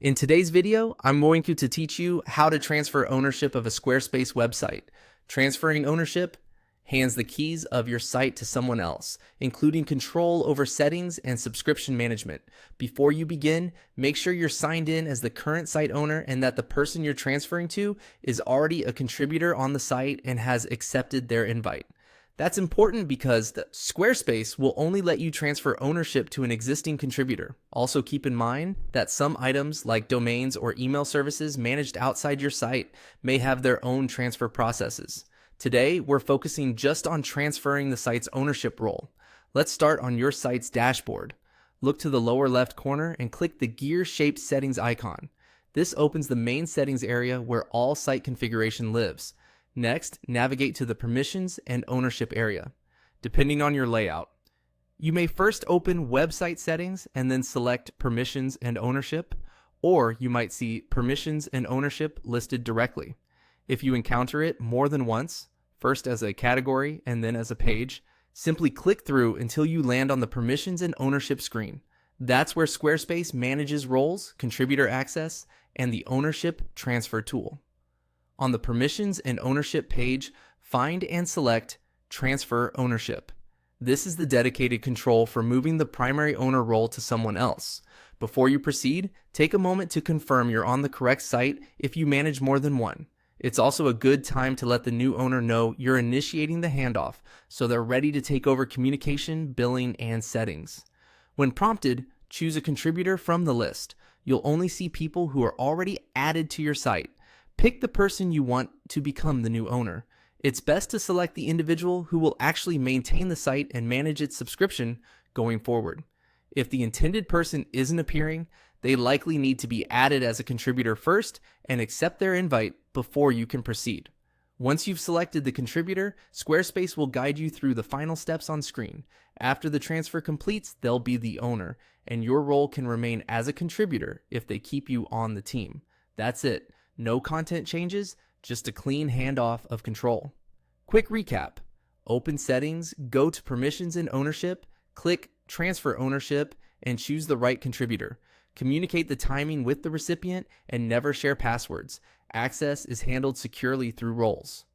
In today's video, I'm going to teach you how to transfer ownership of a Squarespace website. Transferring ownership hands the keys of your site to someone else, including control over settings and subscription management. Before you begin, make sure you're signed in as the current site owner and that the person you're transferring to is already a contributor on the site and has accepted their invite. That's important because Squarespace will only let you transfer ownership to an existing contributor. Also keep in mind that some items like domains or email services managed outside your site may have their own transfer processes. Today, we're focusing just on transferring the site's ownership role. Let's start on your site's dashboard. Look to the lower left corner and click the gear-shaped settings icon. This opens the main settings area where all site configuration lives. Next, navigate to the permissions and ownership area, depending on your layout. You may first open website settings and then select permissions and ownership, or you might see permissions and ownership listed directly. If you encounter it more than once, first as a category and then as a page, simply click through until you land on the permissions and ownership screen. That's where Squarespace manages roles, contributor access, and the ownership transfer tool. On the permissions and ownership page, find and select Transfer Ownership. This is the dedicated control for moving the primary owner role to someone else. Before you proceed, take a moment to confirm you're on the correct site if you manage more than one. It's also a good time to let the new owner know you're initiating the handoff so they're ready to take over communication, billing, and settings. When prompted, choose a contributor from the list. You'll only see people who are already added to your site. Pick the person you want to become the new owner. It's best to select the individual who will actually maintain the site and manage its subscription going forward. If the intended person isn't appearing, they likely need to be added as a contributor first and accept their invite before you can proceed. Once you've selected the contributor, Squarespace will guide you through the final steps on screen. After the transfer completes, they'll be the owner, and your role can remain as a contributor if they keep you on the team. That's it. No content changes, just a clean handoff of control. Quick recap. Open settings, go to permissions and ownership, click transfer ownership, and choose the right contributor. Communicate the timing with the recipient and never share passwords. Access is handled securely through roles.